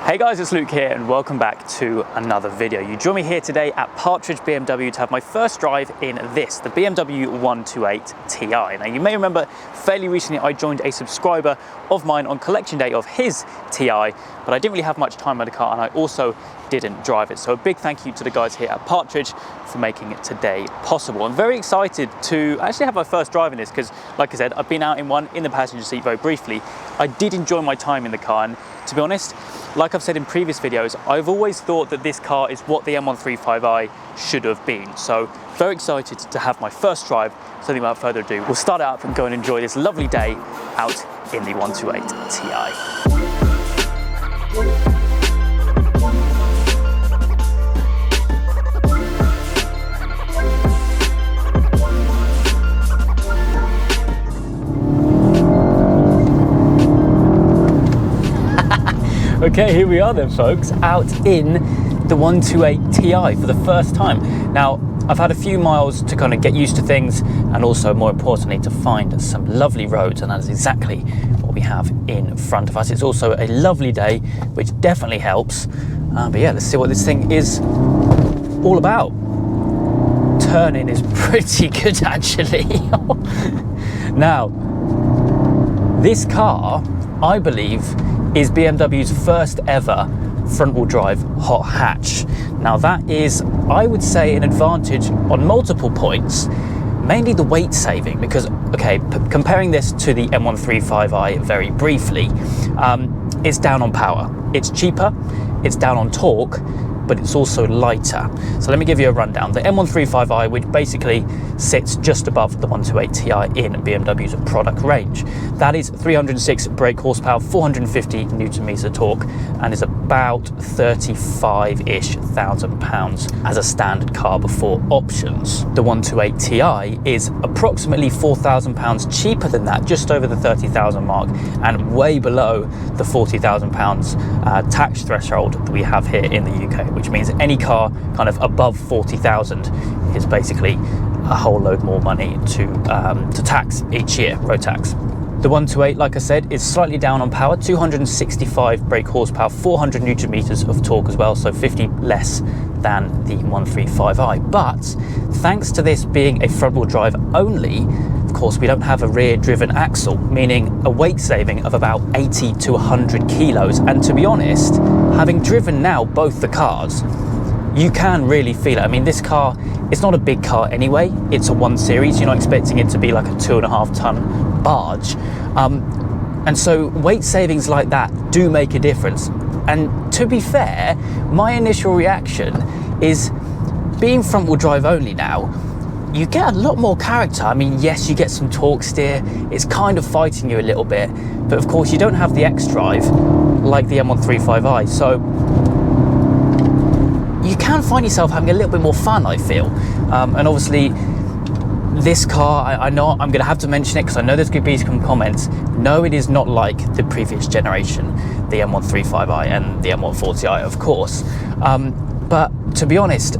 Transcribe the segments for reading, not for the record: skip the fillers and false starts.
Hey guys, it's Luke here and welcome back to another video. You join me here today at Partridge BMW to have my first drive in this, the BMW 128ti. Now you may remember fairly recently I joined a subscriber of mine on collection day of his Ti, but I didn't really have much time on the car and I also didn't drive it. So a big thank you to the guys here at Partridge for making it today possible. I'm very excited to actually have my first drive in this because, like I said, I've been out in one in the passenger seat very briefly. I did enjoy my time in the car, and to be honest, like I've said in previous videos, I've always thought that this car is what the M135i should have been. So very excited to have my first drive. So without further ado, we'll start up and go and enjoy this lovely day out in the 128ti. Okay, here we are then folks, out in the 128ti for the first time. Now, I've had a few miles to kind of get used to things and also, more importantly, to find some lovely roads, and that is exactly what we have in front of us. It's also a lovely day, which definitely helps. But yeah, let's see what this thing is all about. Turning is pretty good actually. Now, this car, I believe, is BMW's first ever front-wheel drive hot hatch. Now that is, I would say, an advantage on multiple points, mainly the weight saving, because, okay, comparing this to the M135i very briefly, it's down on power. It's cheaper, it's down on torque, but it's also lighter. So let me give you a rundown. The M135i, which basically sits just above the 128ti in BMW's product range, that is 306 brake horsepower, 450 Newton meter torque, and is about 35-ish thousand pounds as a standard car before options. The 128ti is approximately 4,000 pounds cheaper than that, just over the 30,000 mark, and way below the 40,000 pounds tax threshold that we have here in the UK, which means any car kind of above 40,000 is basically a whole load more money to tax each year, road tax. The 128, like I said, is slightly down on power, 265 brake horsepower, 400 Newton meters of torque as well, so 50 less than the 135i. But thanks to this being a front-wheel drive only, of course, we don't have a rear-driven axle, meaning a weight saving of about 80 to 100 kilos. And to be honest, having driven now both the cars, you can really feel it. I mean, this car, it's not a big car anyway. It's a 1 Series. You're not expecting it to be like a 2.5 ton barge. And so weight savings like that do make a difference. And to be fair, my initial reaction is, being front-wheel drive only now, you get a lot more character. I mean, yes, you get some torque steer. It's kind of fighting you a little bit. But of course, you don't have the X-Drive like the M135i. So you can find yourself having a little bit more fun, I feel. And obviously, this car, I know I'm going to have to mention it because I know there's going to be some comments. No, it is not like the previous generation, the M135i and the M140i, of course. But to be honest,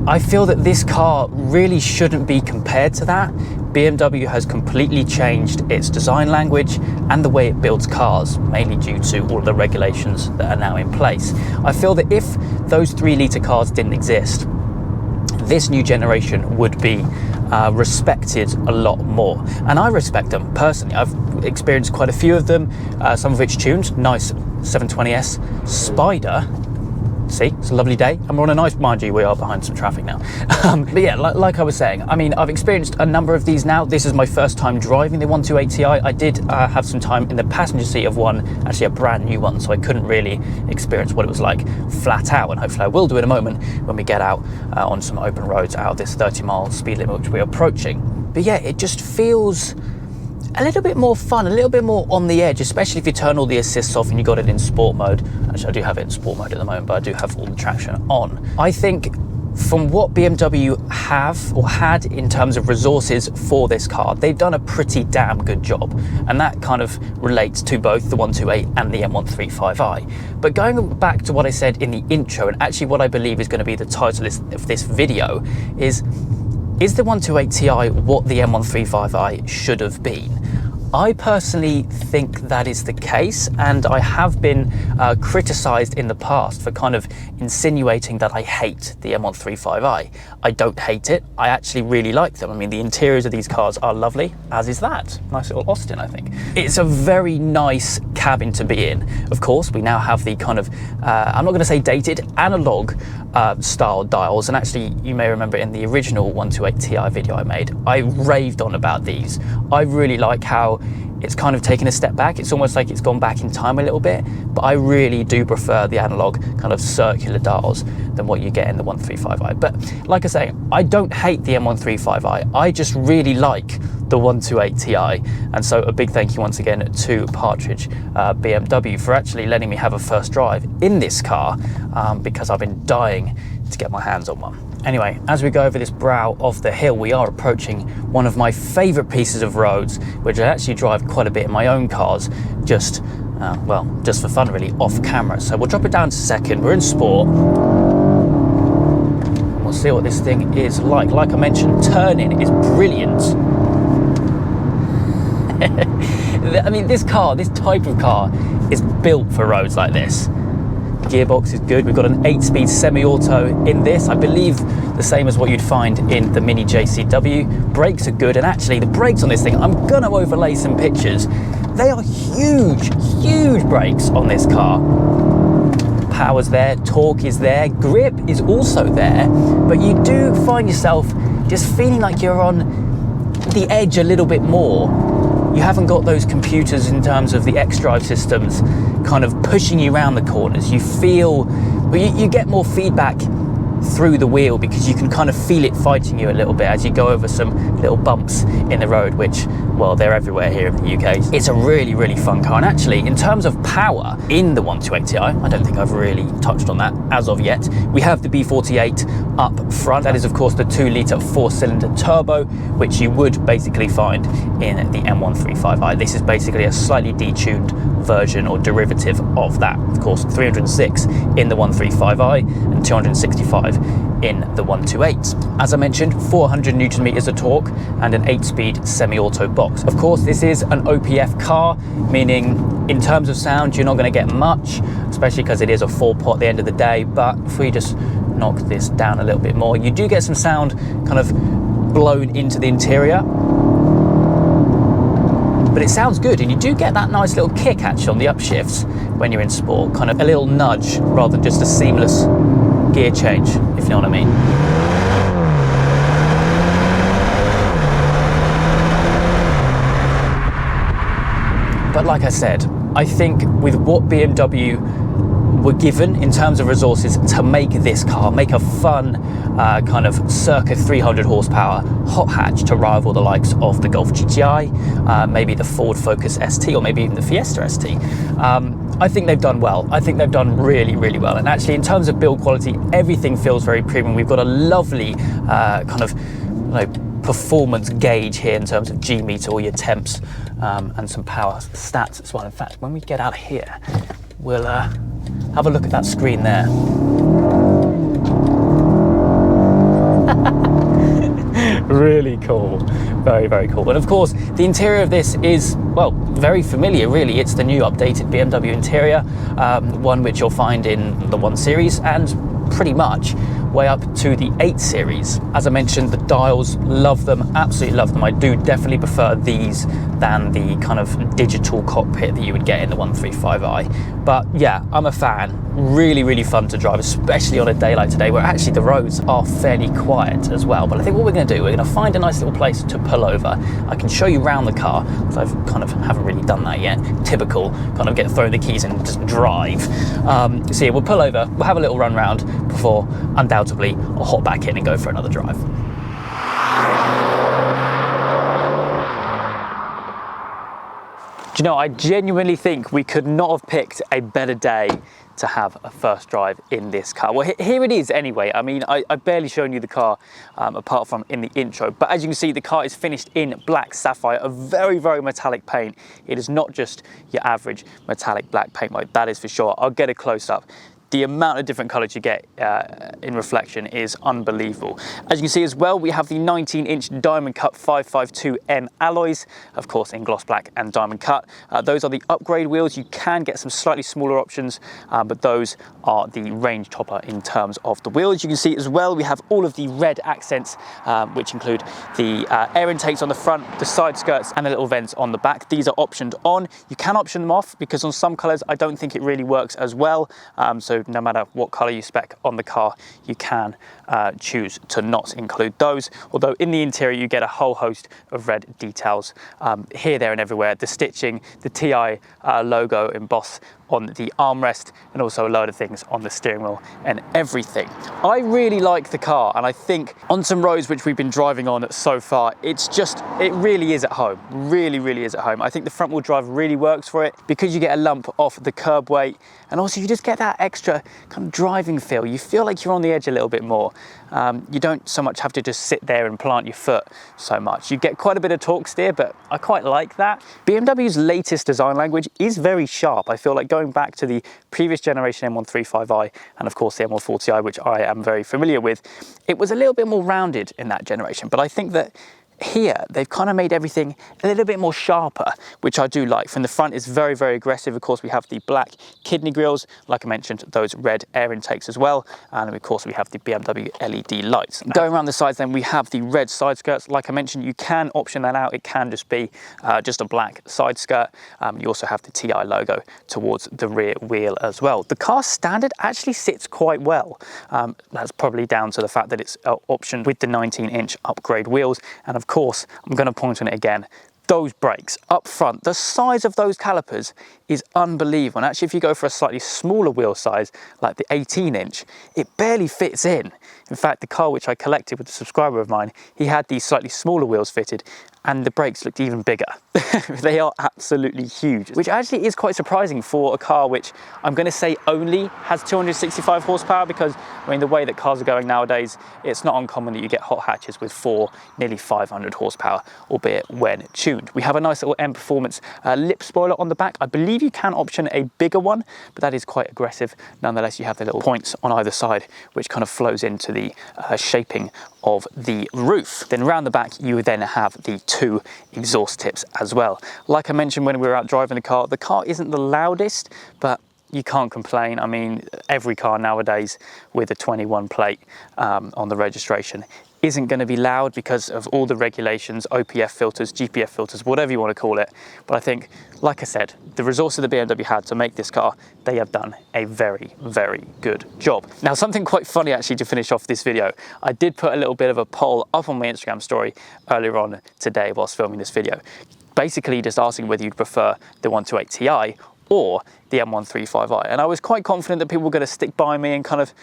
I feel that this car really shouldn't be compared to that. BMW has completely changed its design language and the way it builds cars, mainly due to all of the regulations that are now in place. I feel that if those 3-litre cars didn't exist, this new generation would be respected a lot more. And I respect them personally. I've experienced quite a few of them, some of which tuned. Nice 720S Spider. See, it's a lovely day, and we're on a nice, mind you, we are behind some traffic now. But yeah, like I was saying, I mean, I've experienced a number of these now. This is my first time driving the 128ti. I did have some time in the passenger seat of one, actually a brand new one, so I couldn't really experience what it was like flat out, and hopefully I will do in a moment when we get out on some open roads out of this 30-mile speed limit which we're approaching. But yeah, it just feels a little bit more fun, a little bit more on the edge, especially if you turn all the assists off and you got it in sport mode. Actually, I do have it in sport mode at the moment, but I do have all the traction on. I think from what BMW have or had in terms of resources for this car, they've done a pretty damn good job. And that kind of relates to both the 128 and the M135i. But going back to what I said in the intro, and actually what I believe is going to be the title of this video, is the 128ti what the M135i should have been? I personally think that is the case, and I have been criticised in the past for kind of insinuating that I hate the M135i. I don't hate it, I actually really like them. I mean, the interiors of these cars are lovely, as is that. Nice little Austin, I think. It's a very nice cabin to be in. Of course, we now have the kind of, I'm not going to say dated, analog style dials, and actually you may remember in the original 128ti video I made, I raved on about these. I really like how it's kind of taken a step back. It's almost like it's gone back in time a little bit, but I really do prefer the analog kind of circular dials than what you get in the 135i. But like I say, I don't hate the M135i, I just really like the 128ti, and so a big thank you once again to Partridge BMW for actually letting me have a first drive in this car, because I've been dying to get my hands on one. Anyway, as we go over this brow of the hill, we are approaching one of my favourite pieces of roads, which I actually drive quite a bit in my own cars, just for fun really, off camera. So we'll drop it down to second, we're in sport. We'll see what this thing is like. Like I mentioned, turning is brilliant. I mean, this type of car is built for roads like this. Gearbox is good. We've got an 8-speed semi-auto in this, I believe the same as what you'd find in the Mini JCW. Brakes are good, and actually the brakes on this thing, I'm gonna overlay some pictures. They are huge brakes on this car. Power's there, torque is there, grip is also there, but you do find yourself just feeling like you're on the edge a little bit more. You haven't got those computers in terms of the X-Drive systems kind of pushing you around the corners. You feel, you get more feedback through the wheel because you can kind of feel it fighting you a little bit as you go over some little bumps in the road, which, well, they're everywhere here in the UK. It's a really fun car, and actually in terms of power in the 128ti, I don't think I've really touched on that as of yet. We have the B48 up front. That is of course the 2-litre 4-cylinder turbo, which you would basically find in the M135i. This is basically a slightly detuned version or derivative of that. Of course, 306 in the 135i and 265 in the 128. As I mentioned, 400 Newton meters of torque and an 8-speed semi-auto box. Of course, this is an OPF car, meaning in terms of sound, you're not going to get much, especially because it is a 4-pot at the end of the day. But if we just knock this down a little bit more, you do get some sound kind of blown into the interior. But it sounds good, and you do get that nice little kick actually on the upshifts when you're in sport, kind of a little nudge rather than just a seamless gear change, if you know what I mean. But like I said, I think with what BMW were given in terms of resources to make this car, make a fun kind of circa 300 horsepower hot hatch to rival the likes of the Golf GTI, maybe the Ford Focus ST, or maybe even the Fiesta ST. I think they've done well. I think they've done really well. And actually, in terms of build quality, everything feels very premium. We've got a lovely kind of performance gauge here in terms of G meter, all your temps, and some power stats as well. In fact, when we get out here, we'll have a look at that screen there. Really cool, very cool. And of course, the interior of this is, well, very familiar really. It's the new updated BMW interior, one which you'll find in the 1 Series and pretty much way up to the 8 Series. As I mentioned, the dials, love them, absolutely love them. I do definitely prefer these than the kind of digital cockpit that you would get in the 135i. But yeah, I'm a fan. Really fun to drive, especially on a day like today where actually the roads are fairly quiet as well. But I think what we're going to do, we're going to find a nice little place to pull over. I can show you around the car because I've kind of haven't really done that yet. Typical, kind of throw the keys in and just drive. So yeah, we'll pull over, we'll have a little run round before undoubtedly I'll hop back in and go for another drive. Do you know, I genuinely think we could not have picked a better day to have a first drive in this car. Well, here it is anyway. I mean, I've barely shown you the car apart from in the intro, but as you can see, the car is finished in black sapphire, a very metallic paint. It is not just your average metallic black paint, like that is for sure. I'll get a close up. the amount of different colours you get in reflection is unbelievable. As you can see as well, we have the 19-inch diamond cut 552N alloys, of course in gloss black and diamond cut. Those are the upgrade wheels. You can get some slightly smaller options, but those are the range topper in terms of the wheels. You can see as well, we have all of the red accents, which include the air intakes on the front, the side skirts, and the little vents on the back. These are optioned on. You can option them off because on some colours I don't think it really works as well. So no matter what colour you spec on the car, you can choose to not include those. Although in the interior you get a whole host of red details here, there and everywhere. The stitching, the TI logo embossed on the armrest, and also a load of things on the steering wheel and everything. I really like the car, and I think on some roads which we've been driving on so far, it really is at home. Really is at home. I think the front wheel drive really works for it because you get a lump off the curb weight, and also you just get that extra kind of driving feel. You feel like you're on the edge a little bit more. You don't so much have to just sit there and plant your foot so much. You get quite a bit of torque steer, but I quite like that. BMW's latest design language is very sharp. I feel like going back to the previous generation M135i and of course the M140i, which I am very familiar with, it was a little bit more rounded in that generation, but I think that here they've kind of made everything a little bit more sharper, which I do like. From the front it's very aggressive. Of course we have the black kidney grills, like I mentioned, those red air intakes as well, and of course we have the BMW LED lights. Going around the sides then, we have the red side skirts. Like I mentioned, you can option that out. It can just be just a black side skirt. You also have the TI logo towards the rear wheel as well. The car standard actually sits quite well. That's probably down to the fact that it's optioned with the 19-inch upgrade wheels, and of course, I'm going to point on it again. Those brakes up front, the size of those calipers is unbelievable. And actually, if you go for a slightly smaller wheel size, like the 18-inch, it barely fits in. In fact, the car which I collected with a subscriber of mine, he had these slightly smaller wheels fitted, and the brakes looked even bigger. They are absolutely huge, which actually is quite surprising for a car which I'm going to say only has 265 horsepower, because I mean, the way that cars are going nowadays, it's not uncommon that you get hot hatches with nearly 500 horsepower, albeit when tuned. We have a nice little M Performance lip spoiler on the back. I believe you can option a bigger one, but that is quite aggressive. Nonetheless, you have the little points on either side, which kind of flows into the shaping of the roof. Then around the back, you then have the two exhaust tips as well. Like I mentioned when we were out driving the car isn't the loudest, but you can't complain. I mean, every car nowadays with a 21 plate on the registration isn't going to be loud because of all the regulations, OPF filters, GPF filters, whatever you want to call it. But I think, like I said, the resources the BMW had to make this car, they have done a very good job. Now, something quite funny actually to finish off this video, I did put a little bit of a poll up on my Instagram story earlier on today whilst filming this video, basically just asking whether you'd prefer the 128ti or the M135i. And I was quite confident that people were going to stick by me and kind of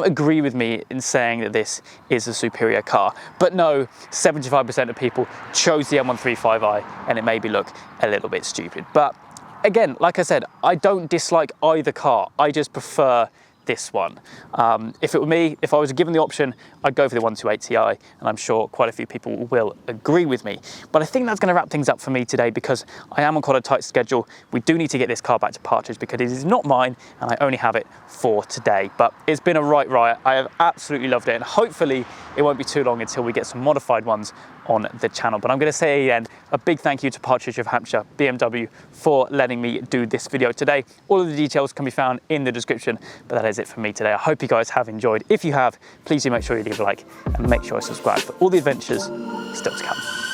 agree with me in saying that this is a superior car. But no, 75% of people chose the M135i, and it made me look a little bit stupid. But again, like I said, I don't dislike either car. I just prefer this one. If it were me, if I was given the option, I'd go for the 128ti, and I'm sure quite a few people will agree with me. But I think that's going to wrap things up for me today, because I am on quite a tight schedule. We do need to get this car back to Partridge because it is not mine, and I only have it for today. But it's been a right riot. I have absolutely loved it, and hopefully it won't be too long until we get some modified ones on the channel. But I'm going to say again, a big thank you to Partridge of Hampshire BMW for letting me do this video today. All of the details can be found in the description, but that is it for me today. I hope you guys have enjoyed. If you have, please do make sure you leave a like and make sure you subscribe for all the adventures still to come.